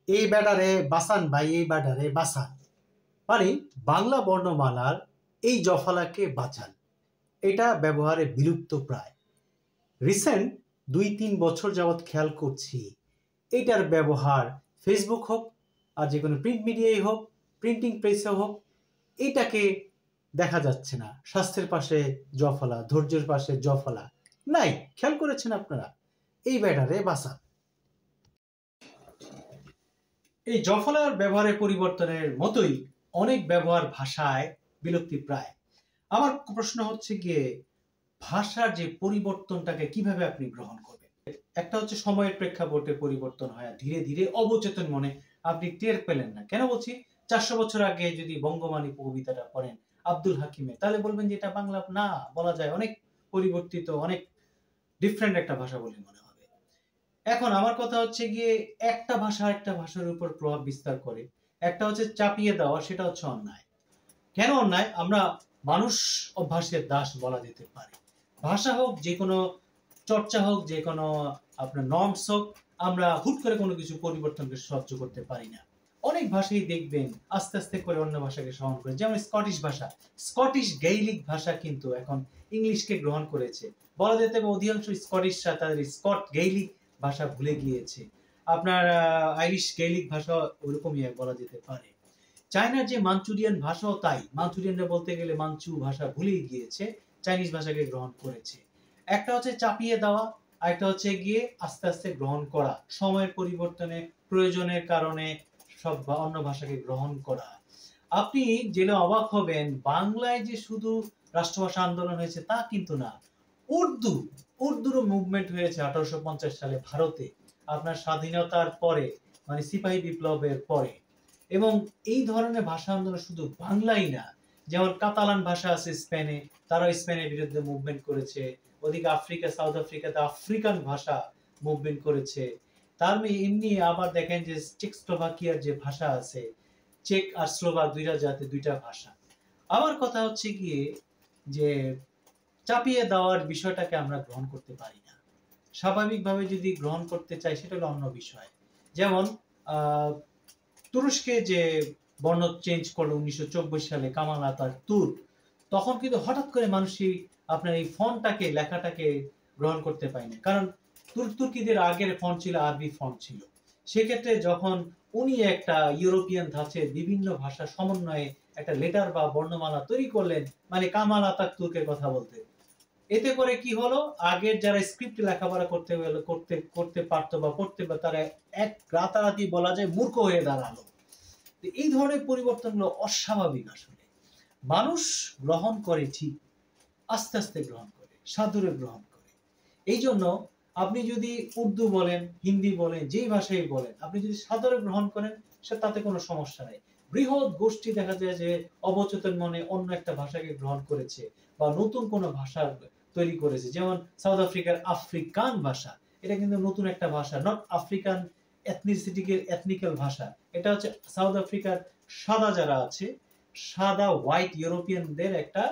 এই ব্যাটারে বাসান ভাই, এই ব্যাটারে বাসান, মানে বাংলা বর্ণমালার এই জফলাকে বাঁচান। এটা ব্যবহারে বিলুপ্ত প্রায়। রিসেন্ট 2-3 বছর যাবৎ খেয়াল করছি এটার ব্যবহার ফেসবুক হোক আর যে কোনো প্রিন্ট মিডিয়াই হোক, প্রিন্টিং প্রেসে হোক, এটাকে দেখা যাচ্ছে না। স্বাস্থ্যের পাশে জফলা, ধৈর্যের পাশে জফলা নাই। খেয়াল করেছেন আপনারা? এই ব্যাটারে বাঁচান। এই জফলার ব্যবহারের পরিবর্তনের মতোই অনেক ব্যবহার ভাষায় বিলুপ্তি প্রায়। আমার প্রশ্ন হচ্ছে গিয়ে, ভাষার যে পরিবর্তনটাকে কিভাবে আপনি গ্রহণ করবেন? একটা হচ্ছে সময়ের প্রেক্ষাপটে পরিবর্তন হয়, ধীরে ধীরে অবচেতন মনে আপনি টের পেলেন না। কেন বলছি? 400 বছর আগে যদি বঙ্গবাণী কবিতাটা পড়েন আব্দুল হাকিমের, তাহলে বলবেন যে এটা বাংলা না, বলা যায় অনেক পরিবর্তিত, অনেক ডিফারেন্ট একটা ভাষা বলে মনে হবে। এখন আমার কথা হচ্ছে গিয়ে, একটা ভাষা একটা ভাষার উপর প্রভাব বিস্তার করে, একটা হচ্ছে চাপিয়ে দেওয়া, সেটা হচ্ছে অন্যায়। কেন অন্যায়? আমরা মানুষ অভ্যাসের দাস বলা যেতে পারে। ভাষা হোক, যে কোনো চর্চা হোক, যে কোনো আপনার নর্মস হোক, আমরা হুট করে কোনো কিছু পরিবর্তনকে সহ্য করতে পারি না। অনেক ভাষাই দেখবেন আস্তে আস্তে করে অন্য ভাষাকে সহন করে। যেমন স্কটিশ ভাষা, স্কটিশ গেইলিক ভাষা কিন্তু এখন ইংলিশকে গ্রহণ করেছে। বলা যেতে পারে অধিকাংশ স্কটিশরা তাদের স্কট গেইলিক ভাষা ভুলে গিয়েছে। আপনার আইরিশ গেইলিক ভাষা ওরকমই বলা যেতে পারে। চায়নার যে মাঞ্চুরিয়ান ভাষাও তাই। মাঞ্চুরিয়ানরা বলতে গেলে মাঞ্চু ভাষা ভুলেই গিয়েছে, চাইনিজ ভাষাকে গ্রহণ করেছে। একটা হচ্ছে চাপিয়ে দেওয়া, আর একটা হচ্ছে গিয়ে আস্তে আস্তে গ্রহণ করা, সময়ের পরিবর্তনে, প্রয়োজনের কারণে সব অন্য ভাষাকে গ্রহণ করা। আপনি জেনে অবাক হবেন, বাংলায় যে শুধু রাষ্ট্রভাষা আন্দোলন হয়েছে তা কিন্তু না। উর্দুরও মুভমেন্ট হয়েছে 1850 সালে ভারতে, আপনার স্বাধীনতার পরে, মানে সিপাহী বিপ্লবের পরে। এবং এই ধরনের ভাষা আন্দোলন শুধু বাংলাই না, যেমন কাতালান ভাষা আছে স্পেনে, তারা স্পেনের বিরুদ্ধে মুভমেন্ট করেছে। ওদিকে আফ্রিকা, সাউথ আফ্রিকাতে আফ্রিকান ভাষা মুভমেন্ট করেছে। তার এমনি আবার দেখেন যে চেকস্লোভাকিয়ার যে ভাষা আছে, চেক আর স্লোভাক দুইটা জাতি, দুইটা ভাষা। আমার কথা হচ্ছে গিয়ে যে চাপিয়ে দেওয়ার বিষয়টাকে আমরা গ্রহণ করতে পারি না। স্বাভাবিকভাবে যদি গ্রহণ করতে চাই সেটা হলো অন্য বিষয়। যেমন তুরস্কে যে বর্ণ চেঞ্জ করলো 1924 সালে কামাল আতাতুর্ক, তখন কিন্তু হঠাৎ করে মানুষই আপনার এই ফন্টটাকে, লেখাটাকে গ্রহণ করতে পায়নি। কারণ তুর্কিদের আগের ফন্ট ছিল আরবি ফন্ট ছিল। সেক্ষেত্রে যখন উনি একটা ইউরোপিয়ান ধাঁচের বিভিন্ন ভাষা সমন্বয়ে একটা লেটার বা বর্ণমালা তৈরি করলেন, মানে কামাল আতাতুর্কের কথা বলতে, এতে করে কি হলো, আগের যারা স্ক্রিপ্ট লেখাপড়া করতে পারতো বা পড়তে পারতো, তারা এক রাতারাতি বলা যায় মূর্খ হয়ে দাঁড়ালো। এই ধরনের পরিবর্তনগুলো অস্বাভাবিক। আসলে মানুষ গ্রহণ করে ঠিক, আস্তে আস্তে গ্রহণ করে, সাদরে গ্রহণ করে। এই জন্য আপনি যদি উর্দু বলেন, হিন্দি বলেন, যেই ভাষাই বলেন, আপনি যদি সাদরে গ্রহণ করেন, সে তাতে কোনো সমস্যা নেই। বৃহৎ গোষ্ঠী দেখা যায় যে অবচেতন মনে অন্য একটা ভাষাকে গ্রহণ করেছে বা নতুন কোনো ভাষা তৈরি করেছে। যেমন সাউথ আফ্রিকার আফ্রিকান ভাষা, এটা কিন্তু নতুন একটা ভাষা, নট আফ্রিকান এথনিক্যাল ভাষা। এটা হচ্ছে সাউথ আফ্রিকার সাদা যারা আছে, সাদা হোয়াইট ইউরোপিয়ানদের একটা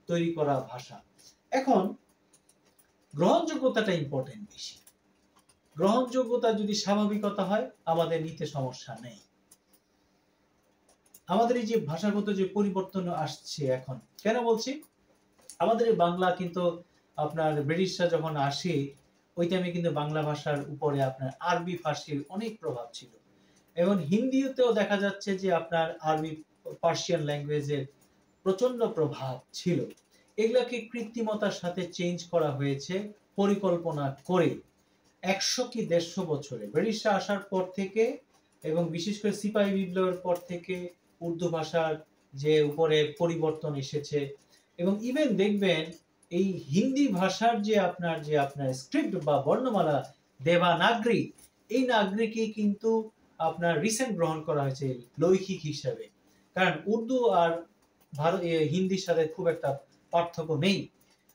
তৈরি করা ভাষা। এখন গ্রহণযোগ্যতাটা ইম্পর্টেন্ট বেশি। গ্রহণযোগ্যতা যদি স্বাভাবিকতা হয়, আমাদের নিতে সমস্যা নেই। আমাদের এই যে ভাষাগত যে পরিবর্তন আসছে এখন, কেন বলছি? আমাদের বাংলা কিন্তু আপনার ব্রিটিশরা যখন আসে, ওই টাইমে কিন্তু বাংলা ভাষার উপরে আপনার আরবি ফার্সির অনেক প্রভাব ছিল। এবং হিন্দিতেও দেখা যাচ্ছে যে আপনার আরবি পার্সিয়ান ল্যাঙ্গুয়েজের প্রচন্ড প্রভাব ছিল। এগুলাকে কৃত্রিমতার সাথে চেঞ্জ করা হয়েছে পরিকল্পনা করে। 100 কি 150 বছরে ব্রিটিশরা আসার পর থেকে, এবং বিশেষ করে সিপাহী বিপ্লবের পর থেকে উর্দু ভাষার যে উপরে পরিবর্তন এসেছে। এবং ইভেন দেখবেন এই হিন্দি ভাষার যে আপনার স্ক্রিপ্ট বা বর্ণমালা দেবানাগরী, এই নাগরিকে কিন্তু আপনার রিসেন্ট গ্রহণ করা হয়েছে লৈখিক হিসাবে। কারণ উর্দু আর হিন্দির সাথে খুব একটা পার্থক্য নেই।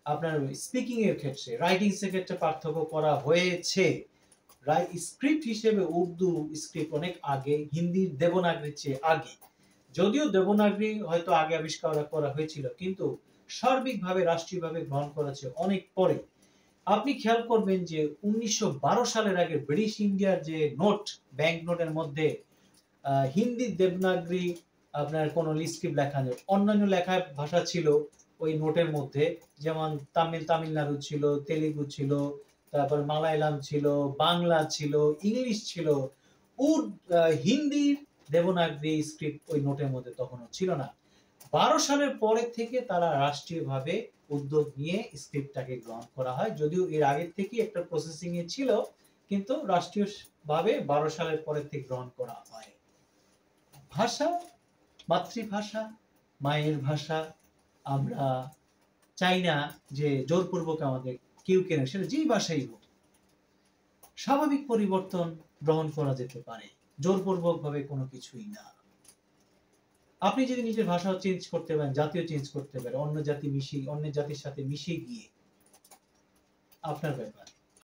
আপনার স্পিকিং এর ক্ষেত্রে, রাইটিং এর ক্ষেত্রে পার্থক্য করা হয়েছে। স্ক্রিপ্ট হিসেবে উর্দু স্ক্রিপ্ট অনেক আগে, হিন্দির দেবনাগরীর চেয়ে আগে। যদিও দেবনাগরী হয়তো আগে আবিষ্কার করা হয়েছিল, কিন্তু সার্বিকভাবে রাষ্ট্রীয়ভাবে গ্রহণ করেছে অনেক পরে। আপনি খেয়াল করবেন যে 1912 সালের আগে ব্রিটিশ ইন্ডিয়ার যে নোট, ব্যাংক নোটের মধ্যে হিন্দি দেবনাগরী আপনার কোন স্ক্রিপ্ট লেখা নেই। অন্যান্য লেখা ভাষা ছিল ওই নোটের মধ্যে, যেমন তামিলনাড়ু ছিল, তেলেগু ছিল, তারপর মালায়ালাম ছিল, বাংলা ছিল, ইংলিশ ছিল। হিন্দির দেবনাগরী স্ক্রিপ্ট ওই নোটের মধ্যে তখনও ছিল না। 12 সালের পরে থেকে তারা রাষ্ট্রীয়ভাবে উদ্যোগ নিয়ে স্ক্রিপ্টটাকে গ্রহণ করা হয়, যদিও এর আগের থেকেই একটা প্রসেসিং এ ছিল, কিন্তু রাষ্ট্রীয়ভাবে 12 সালের পরে থেকে গ্রহণ করা হয়। ভাষা মাতৃভাষা, মায়ের ভাষা। আমরা চাই না যে জোরপূর্বক আমাদের কেউ কেনে, সেটা যেই ভাষাই হোক। স্বাভাবিক পরিবর্তন গ্রহণ করা যেতে পারে, জোরপূর্বক ভাবে কোনো কিছুই না। আপনি যদি নিজের ভাষা চেঞ্জ করতে পারেন, জাতীয় চেঞ্জ করতে পারেন, অন্য জাতির সাথে মিশে গিয়ে, আপনার ব্যাপার।